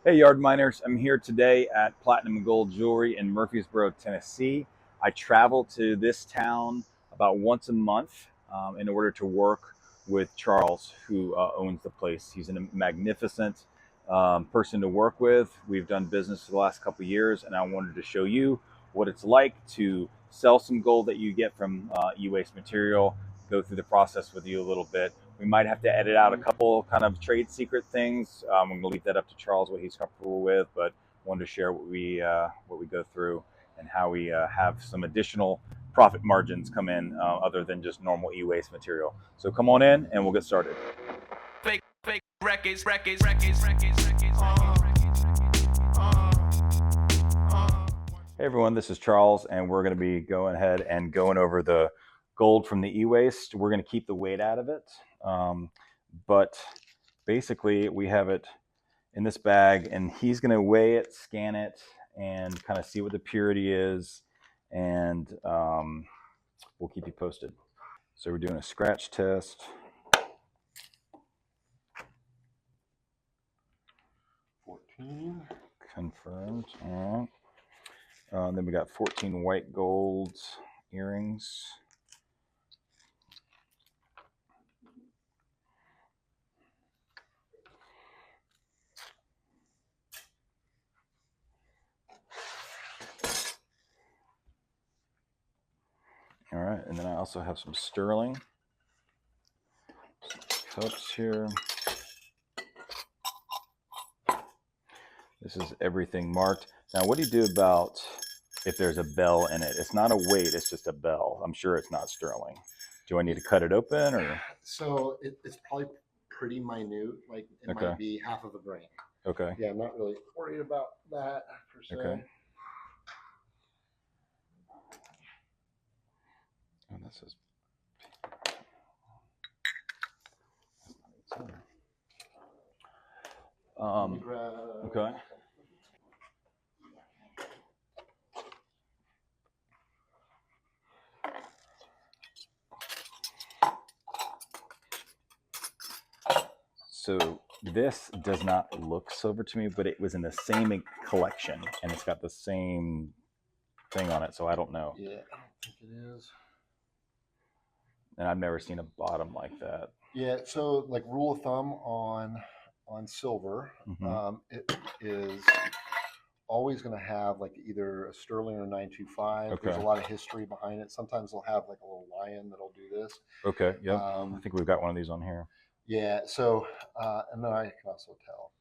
Hey Yardminers, I'm here today at Platinum and Gold Jewelry in Murfreesboro, Tennessee. I travel to this town about once a month in order to work with Charles, who owns the place. He's a magnificent person to work with. We've done business for the last couple of years, and I wanted to show you what it's like to sell some gold that you get from e-waste material, go through the process with you a little bit. We might have to edit out a couple kind of trade secret things. I'm going to leave that up to Charles, what he's comfortable with, but wanted to share what we go through and how we have some additional profit margins come in other than just normal e-waste material. So come on in and we'll get started. Fake records. Hey everyone, this is Charles, and we're going to be going ahead and going over the gold from the e-waste. We're going to keep the weight out of it, but basically we have it in this bag, and he's going to weigh it, scan it, and kind of see what the purity is, and we'll keep you posted. So we're doing a scratch test. 14 confirmed. All right. Then we got 14 white gold earrings. All right, and then I also have some sterling. Some cups here. This is everything marked. Now, what do you do about if there's a bell in it? It's not a weight, it's just a bell. I'm sure it's not sterling. Do I need to cut it open, or? So it's probably pretty minute. Like it might be half of a grain. Okay. Yeah, I'm not really worried about that per se. Okay. Oh, this is. Okay. So this does not look silver to me, but it was in the same collection, and it's got the same thing on it, so I don't know. Yeah, I don't think it is. And I've never seen a bottom like that. Yeah, so like rule of thumb on silver, it is always going to have like either a sterling or 925. There's a lot of history behind it. Sometimes they'll have like a little lion that'll do this. Okay. Yep. I think we've got one of these on here. Yeah. So, and then I can also tell.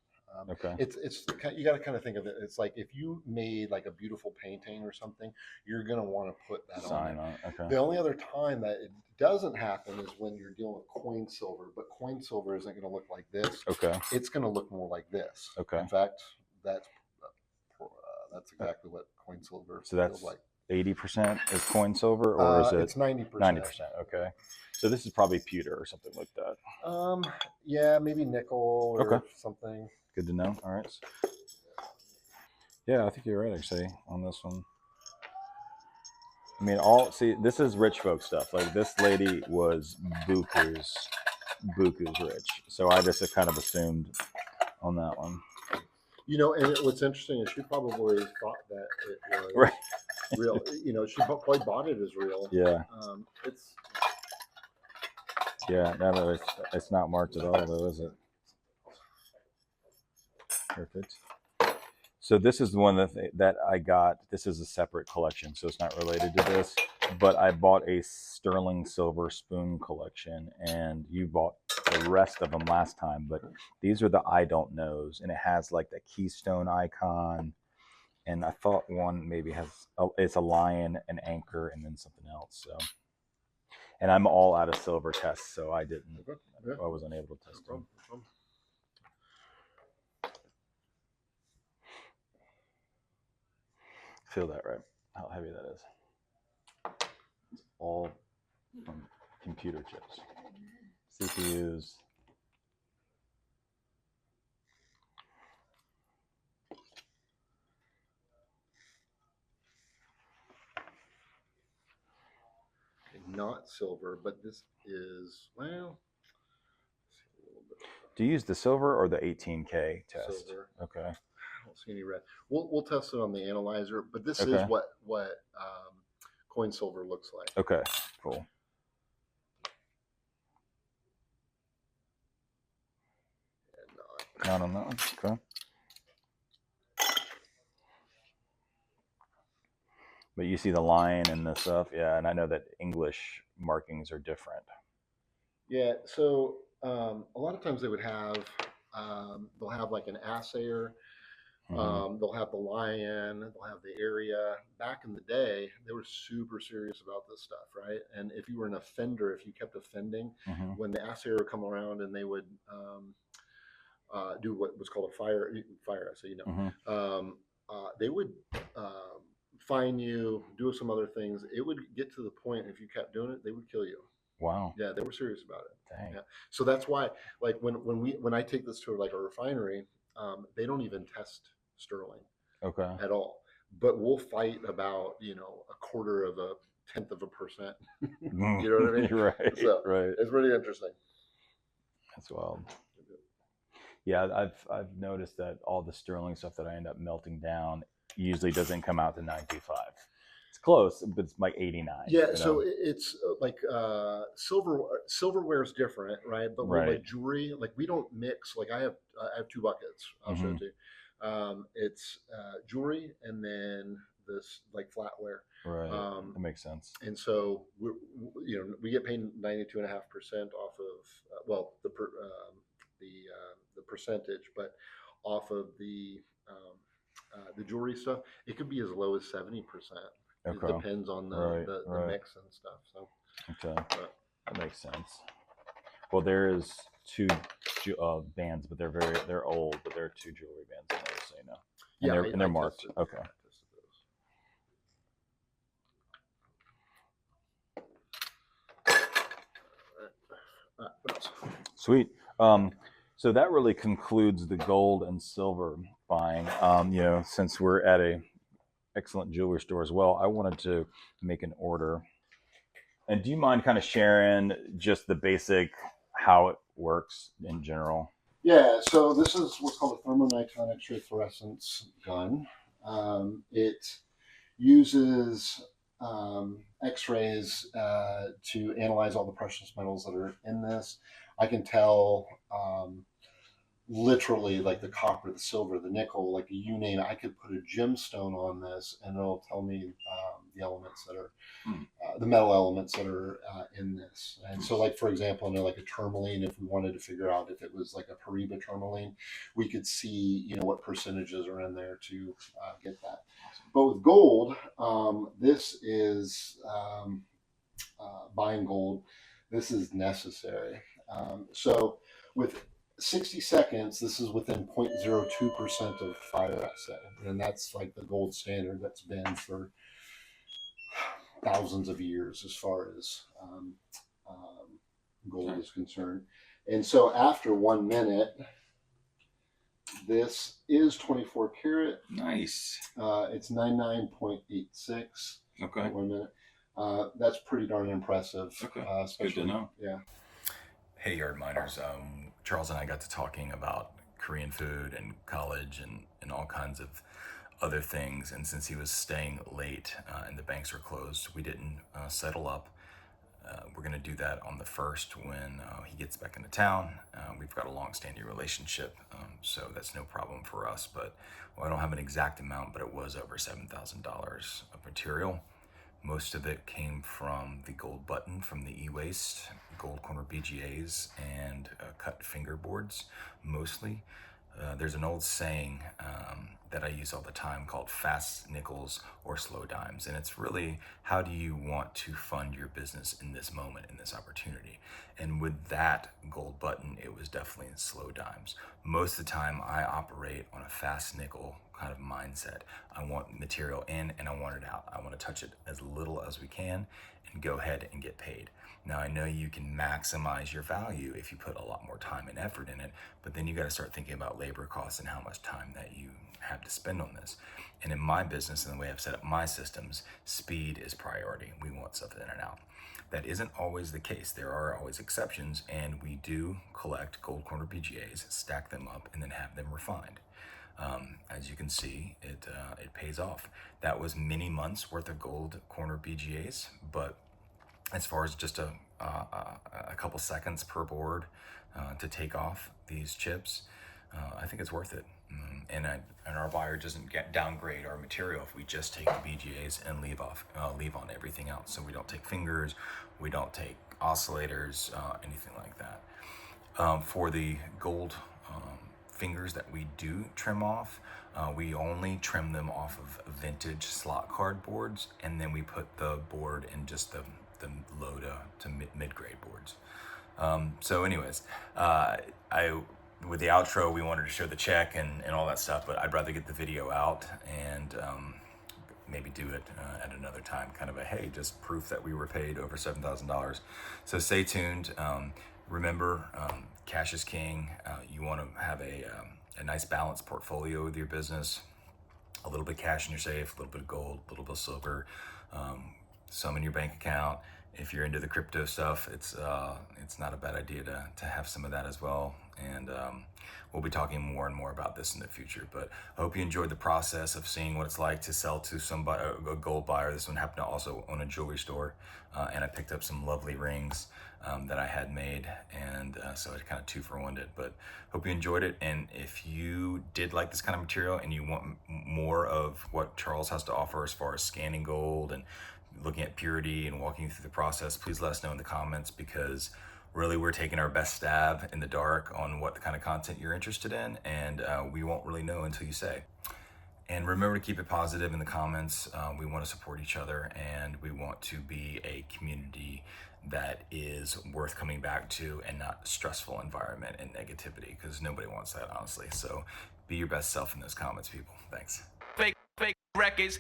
Okay. It's you got to kind of think of it. It's like if you made like a beautiful painting or something, you're going to want to put that sign on it. Okay. The only other time that it doesn't happen is when you're dealing with coin silver, but coin silver isn't going to look like this. Okay. It's going to look more like this. Okay. In fact, that's exactly what coin silver feels like. 80% is coin silver, or is it? It's 90%. 90%. Okay. So this is probably pewter or something like that. Yeah, maybe nickel or something. Good to know. All right. Yeah, I think you're right actually on this one. I mean, see, this is rich folk stuff. Like this lady was buku's rich, so I just kind of assumed on that one. You know, and what's interesting is she probably thought that it was real. You know, she probably bought it as real. Yeah. It's. Yeah, no, it's not marked at all, though, is it? Perfect. So this is the one that I got. This is a separate collection, so it's not related to this. But I bought a sterling silver spoon collection, and you bought the rest of them last time. But these are the I don't knows, and it has like the keystone icon. And I thought one maybe has it's a lion, an anchor, and then something else. So, and I'm all out of silver tests, so I didn't. Yeah. I wasn't able to test them. Feel that, right? How heavy that is. It's all from computer chips, CPUs. Not silver, but this is, well, do you use the silver or the 18K test? Silver. Okay. don't see any red. We'll test it on the analyzer, but this Okay. is what coin silver looks like. Okay, cool. Not on that one. Okay. But you see the line and the stuff, yeah. And I know that English markings are different. Yeah. So a lot of times they would have they'll have like an assayer. They'll have the lion, they'll have the area. Back in the day, they were super serious about this stuff, right? And if you were an offender, if you kept offending, when the assayer would come around and they would do what was called a fire assay, they would fine you, do some other things. It would get to the point, if you kept doing it, they would kill you. Wow. Yeah, they were serious about it. Dang. Yeah. So that's why, like when I take this to like a refinery, they don't even test sterling at all, but we'll fight about a quarter of a tenth of a percent. You know what I mean? Right. So right. it's really interesting. That's wild. Yeah, I've noticed that all the sterling stuff that I end up melting down usually doesn't come out to 925. It's close, but it's like 89. Yeah, so it's like silverware is different, right? But with like jewelry, like we don't mix. Like I have 2 buckets. I'll show it to you. It's jewelry and then this like flatware. Right. That makes sense. And so we get paid 92.5% off of the percentage, but off of the jewelry stuff, it could be as low as 70%. It depends on the mix and stuff. So that makes sense. Well, there is 2 bands, but they're old, but there are 2 jewelry bands in there, so you know. And they're marked. Okay. Sweet. So that really concludes the gold and silver buying. Since we're at a excellent jewelry store as well, I wanted to make an order. And do you mind kind of sharing just the basic how it works in general? Yeah, so this is what's called a thermonitron X-ray fluorescence gun. It uses X-rays to analyze all the precious metals that are in this. I can tell literally like the copper, the silver, the nickel, like you name it. I could put a gemstone on this and it'll tell me the elements that are the metal elements that are in this. And so like, for example, like a tourmaline, if we wanted to figure out if it was like a Paribas tourmaline, we could see what percentages are in there to get that. But with gold, this is buying gold. This is necessary. So with 60 seconds, this is within 0.02% of fire assay. And that's like the gold standard that's been for thousands of years as far as gold is concerned. And so after 1 minute, this is 24 karat. Nice. It's 99.86. Okay. 1 minute. That's pretty darn impressive. Okay. Good to know. Yeah. Hey, Yardminers. Charles and I got to talking about Korean food and college and all kinds of other things. And since he was staying late and the banks were closed, we didn't settle up. We're going to do that on the 1st when he gets back into town. We've got a long-standing relationship, so that's no problem for us. But I don't have an exact amount, but it was over $7,000 of material. Most of it came from the gold button from the eWaste, gold corner BGAs, and cut fingerboards, mostly. There's an old saying that I use all the time called fast nickels or slow dimes. And it's really, how do you want to fund your business in this moment, in this opportunity? And with that gold button, it was definitely in slow dimes. Most of the time I operate on a fast nickel kind of mindset. I want material in and I want it out. I want to touch it as little as we can and go ahead and get paid. Now I know you can maximize your value if you put a lot more time and effort in it, but then you got to start thinking about labor costs and how much time that you have to spend on this. And in my business and the way I've set up my systems, speed is priority. We want stuff in and out. That isn't always the case. There are always exceptions, and we do collect gold corner BGAs, stack them up, and then have them refined. As you can see, it pays off. That was many months worth of gold corner BGAs, but as far as just a couple seconds per board to take off these chips, I think it's worth it. And our buyer doesn't downgrade our material if we just take the BGAs and leave on everything else. So we don't take fingers, we don't take oscillators, anything like that. For the gold fingers that we do trim off, we only trim them off of vintage slot card boards, and then we put the board in just the low to mid-grade boards. So anyways, with the outro, we wanted to show the check and all that stuff, but I'd rather get the video out and maybe do it at another time, kind of a, hey, just proof that we were paid over $7,000. So stay tuned. Remember, cash is king. You want to have a nice balanced portfolio with your business. A little bit of cash in your safe, a little bit of gold, a little bit of silver, some in your bank account. If you're into the crypto stuff, it's not a bad idea to have some of that as well. And we'll be talking more and more about this in the future. But I hope you enjoyed the process of seeing what it's like to sell to somebody, a gold buyer. This one happened to also own a jewelry store, and I picked up some lovely rings that I had made, and so I kind of 2-for-1'd it. But hope you enjoyed it, and if you did like this kind of material and you want more of what Charles has to offer as far as scanning gold and looking at purity and walking you through the process, please let us know in the comments, because really we're taking our best stab in the dark on what the kind of content you're interested in, and we won't really know until you say. And remember to keep it positive in the comments. We want to support each other, and we want to be a community that is worth coming back to, and not a stressful environment and negativity, because nobody wants that, honestly. So be your best self in those comments, people. Thanks. Fake records.